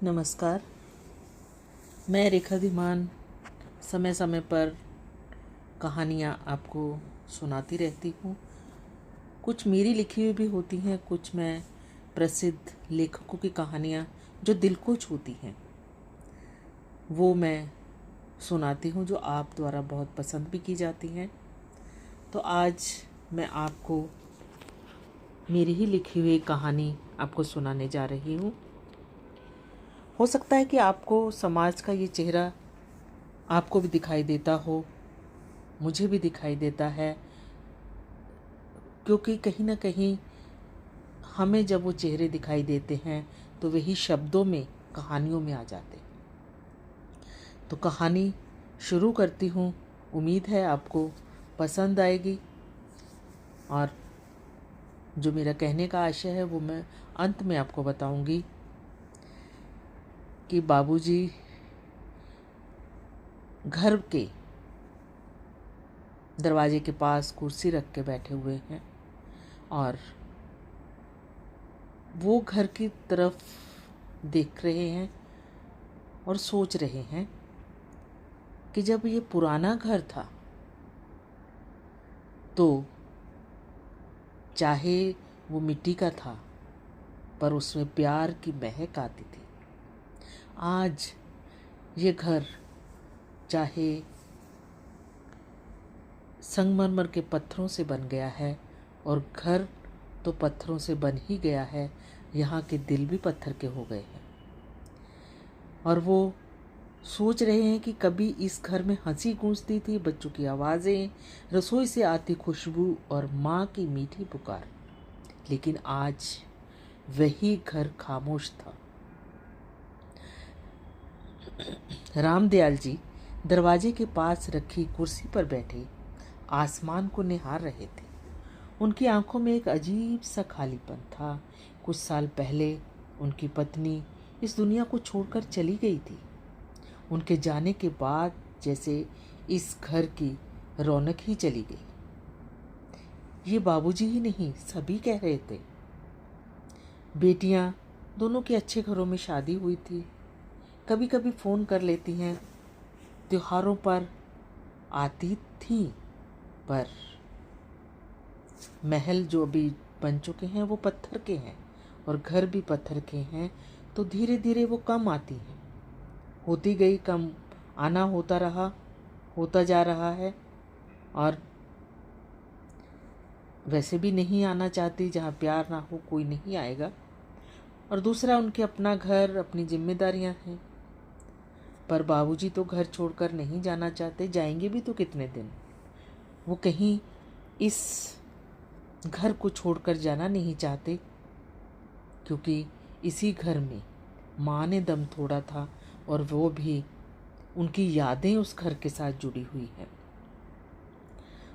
नमस्कार। मैं रेखा धीमान समय समय पर कहानियाँ आपको सुनाती रहती हूँ। कुछ मेरी लिखी हुई भी होती हैं, कुछ मैं प्रसिद्ध लेखकों की कहानियाँ जो दिल को छूती हैं वो मैं सुनाती हूँ, जो आप द्वारा बहुत पसंद भी की जाती हैं। तो आज मैं आपको मेरी ही लिखी हुई कहानी आपको सुनाने जा रही हूँ। हो सकता है कि आपको समाज का ये चेहरा आपको भी दिखाई देता हो, मुझे भी दिखाई देता है, क्योंकि कहीं ना कहीं हमें जब वो चेहरे दिखाई देते हैं तो वही शब्दों में, कहानियों में आ जाते हैं। तो कहानी शुरू करती हूँ। उम्मीद है आपको पसंद आएगी और जो मेरा कहने का आशय है वो मैं अंत में आपको बताऊंगी कि बाबूजी घर के दरवाजे के पास कुर्सी रख के बैठे हुए हैं और वो घर की तरफ देख रहे हैं और सोच रहे हैं कि जब ये पुराना घर था तो चाहे वो मिट्टी का था पर उसमें प्यार की महक आती थी। आज ये घर चाहे संगमरमर के पत्थरों से बन गया है और घर तो पत्थरों से बन ही गया है, यहाँ के दिल भी पत्थर के हो गए हैं। और वो सोच रहे हैं कि कभी इस घर में हंसी गूंजती थी, बच्चों की आवाज़ें, रसोई से आती खुशबू और माँ की मीठी पुकार, लेकिन आज वही घर खामोश था। रामदयाल जी दरवाजे के पास रखी कुर्सी पर बैठे आसमान को निहार रहे थे। उनकी आंखों में एक अजीब सा खालीपन था। कुछ साल पहले उनकी पत्नी इस दुनिया को छोड़कर चली गई थी। उनके जाने के बाद जैसे इस घर की रौनक ही चली गई। ये बाबूजी ही नहीं, सभी कह रहे थे। बेटियां दोनों के अच्छे घरों में शादी हुई थी, कभी कभी फ़ोन कर लेती हैं, त्योहारों पर आती थी, पर महल जो अभी बन चुके हैं वो पत्थर के हैं और घर भी पत्थर के हैं, तो धीरे धीरे वो कम आती हैं, होती गई कम, आना होता रहा, होता जा रहा है। और वैसे भी नहीं आना चाहती, जहाँ प्यार ना हो कोई नहीं आएगा। और दूसरा, उनके अपना घर, अपनी जिम्मेदारियां हैं। पर बाबूजी तो घर छोड़कर नहीं जाना चाहते, जाएंगे भी तो कितने दिन। वो कहीं इस घर को छोड़कर जाना नहीं चाहते, क्योंकि इसी घर में माँ ने दम तोड़ा था और वो भी उनकी यादें उस घर के साथ जुड़ी हुई हैं।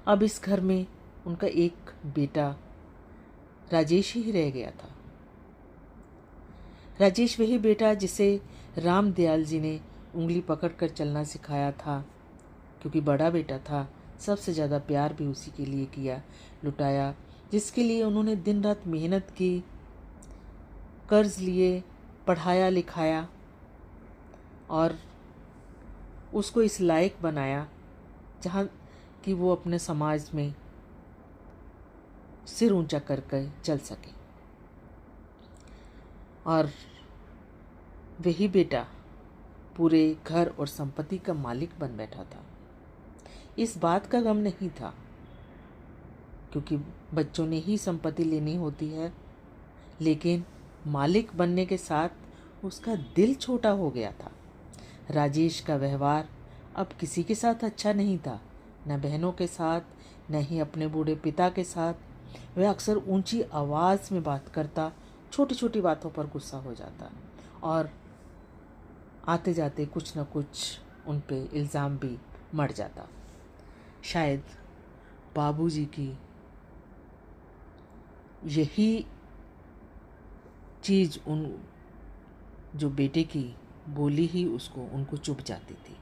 अब इस घर में उनका एक बेटा राजेश ही रह गया था। राजेश वही बेटा जिसे रामदयाल जी ने उंगली पकड़कर चलना सिखाया था, क्योंकि बड़ा बेटा था। सबसे ज़्यादा प्यार भी उसी के लिए किया, लुटाया, जिसके लिए उन्होंने दिन रात मेहनत की, कर्ज लिए, पढ़ाया लिखाया और उसको इस लायक बनाया जहाँ कि वो अपने समाज में सिर ऊंचा करके चल सके। और वही बेटा पूरे घर और संपत्ति का मालिक बन बैठा था। इस बात का गम नहीं था, क्योंकि बच्चों ने ही संपत्ति लेनी होती है, लेकिन मालिक बनने के साथ उसका दिल छोटा हो गया था। राजेश का व्यवहार अब किसी के साथ अच्छा नहीं था, न बहनों के साथ, न ही अपने बूढ़े पिता के साथ। वह अक्सर ऊंची आवाज़ में बात करता, छोटी छोटी बातों पर गुस्सा हो जाता और आते जाते कुछ न कुछ उन पे इल्ज़ाम भी मर जाता। शायद बाबूजी की यही चीज़ उन जो बेटे की बोली ही उसको उनको चुभ जाती थी।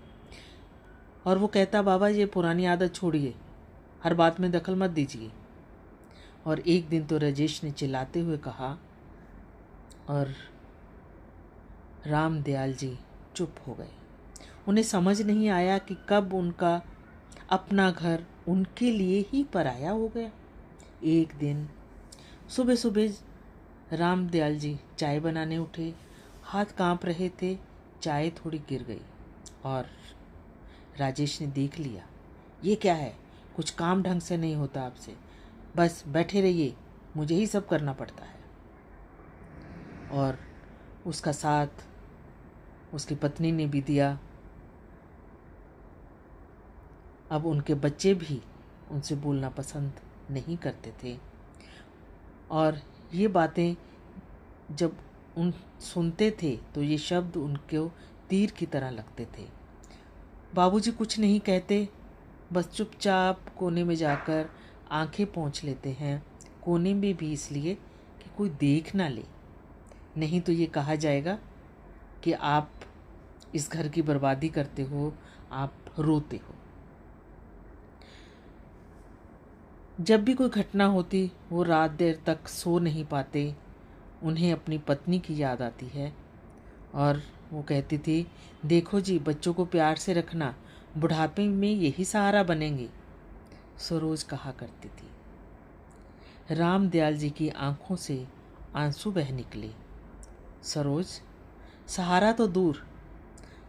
और वो कहता, बाबा ये पुरानी आदत छोड़िए, हर बात में दखल मत दीजिए। और एक दिन तो राजेश ने चिल्लाते हुए कहा, और राम दयाल जी चुप हो गए। उन्हें समझ नहीं आया कि कब उनका अपना घर उनके लिए ही पराया हो गया। एक दिन सुबह सुबह राम दयाल जी चाय बनाने उठे। हाथ कांप रहे थे। चाय थोड़ी गिर गई और राजेश ने देख लिया। ये क्या है? कुछ काम ढंग से नहीं होता आपसे। बस बैठे रहिए, मुझे ही सब करना पड़ता है। और उसका साथ उसकी पत्नी ने भी दिया। अब उनके बच्चे भी उनसे बोलना पसंद नहीं करते थे और ये बातें जब उन सुनते थे तो ये शब्द उनको तीर की तरह लगते थे। बाबूजी कुछ नहीं कहते, बस चुपचाप कोने में जाकर आंखें पोंछ लेते हैं। कोने में भी इसलिए कि कोई देख ना ले, नहीं तो ये कहा जाएगा कि आप इस घर की बर्बादी करते हो, आप रोते हो। जब भी कोई घटना होती वो रात देर तक सो नहीं पाते। उन्हें अपनी पत्नी की याद आती है और वो कहती थी, देखो जी, बच्चों को प्यार से रखना, बुढ़ापे में यही सहारा बनेंगे, सरोज कहा करती थी। राम दयाल जी की आंखों से आंसू बह निकले। सरोज, सहारा तो दूर,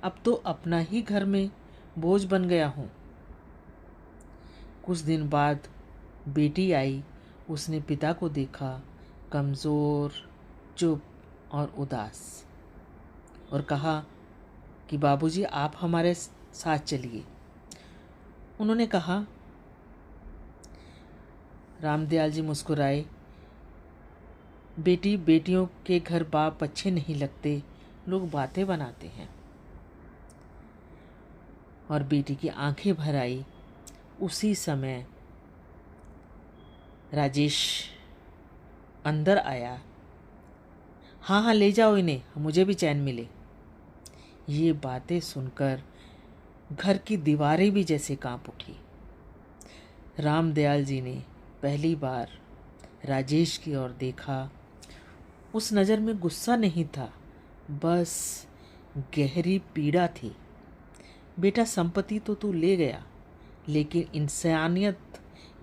अब तो अपना ही घर में बोझ बन गया हूँ। कुछ दिन बाद बेटी आई। उसने पिता को देखा, कमज़ोर, चुप और उदास, और कहा कि बाबूजी आप हमारे साथ चलिए। उन्होंने कहा। रामदयाल जी मुस्कुराए। बेटी, बेटियों के घर बाप अच्छे नहीं लगते, लोग बातें बनाते हैं। और बेटी की आंखें भर आई। उसी समय राजेश अंदर आया। हाँ हाँ, ले जाओ इन्हें, मुझे भी चैन मिले। ये बातें सुनकर घर की दीवारें भी जैसे कांप उठी। रामदयाल जी ने पहली बार राजेश की ओर देखा। उस नज़र में गुस्सा नहीं था, बस गहरी पीड़ा थी। बेटा, संपत्ति तो तू ले गया, लेकिन इंसानियत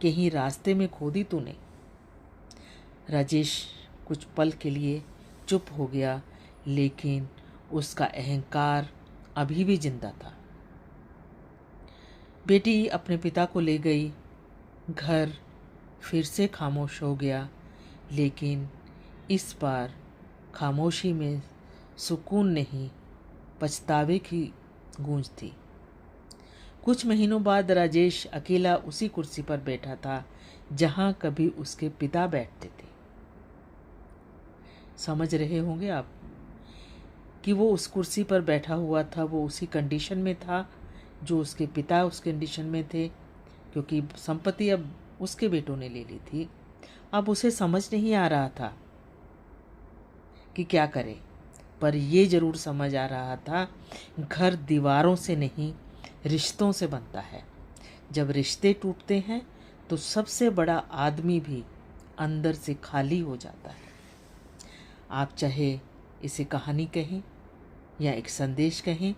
के ही रास्ते में खो दी तूने। राजेश कुछ पल के लिए चुप हो गया, लेकिन उसका अहंकार अभी भी जिंदा था। बेटी अपने पिता को ले गई। घर फिर से खामोश हो गया, लेकिन इस बार खामोशी में सुकून नहीं, पछतावे की गूंज थी। कुछ महीनों बाद राजेश अकेला उसी कुर्सी पर बैठा था जहां कभी उसके पिता बैठते थे। समझ रहे होंगे आप कि वो उस कुर्सी पर बैठा हुआ था, वो उसी कंडीशन में था जो उसके पिता उस कंडीशन में थे, क्योंकि संपत्ति अब उसके बेटों ने ले ली थी। अब उसे समझ नहीं आ रहा था कि क्या करे, पर ये जरूर समझ आ रहा था, घर दीवारों से नहीं, रिश्तों से बनता है। जब रिश्ते टूटते हैं तो सबसे बड़ा आदमी भी अंदर से खाली हो जाता है। आप चाहे इसे कहानी कहें या एक संदेश कहें,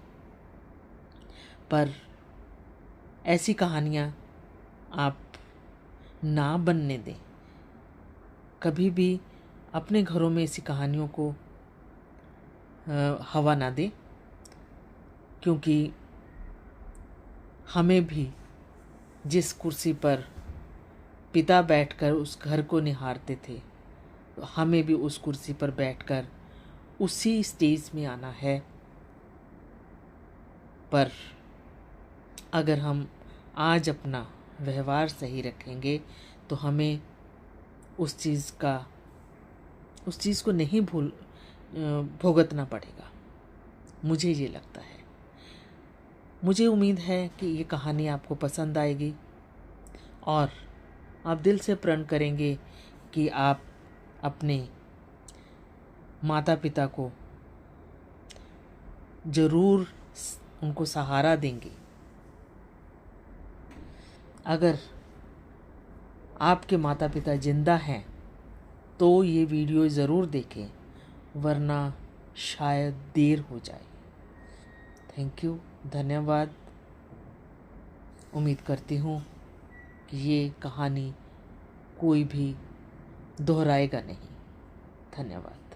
पर ऐसी कहानियाँ आप ना बनने दें। कभी भी अपने घरों में ऐसी कहानियों को हवा ना दें, क्योंकि हमें भी जिस कुर्सी पर पिता बैठकर उस घर को निहारते थे, तो हमें भी उस कुर्सी पर बैठकर उसी स्टेज में आना है। पर अगर हम आज अपना व्यवहार सही रखेंगे तो हमें उस चीज़ को नहीं भुगतना पड़ेगा। मुझे ये लगता है। मुझे उम्मीद है कि ये कहानी आपको पसंद आएगी और आप दिल से प्रण करेंगे कि आप अपने माता पिता को ज़रूर उनको सहारा देंगे। अगर आपके माता पिता जिंदा हैं तो ये वीडियो ज़रूर देखें, वरना शायद देर हो जाए। थैंक यू, धन्यवाद। उम्मीद करती हूँ कि ये कहानी कोई भी दोहराएगा नहीं। धन्यवाद।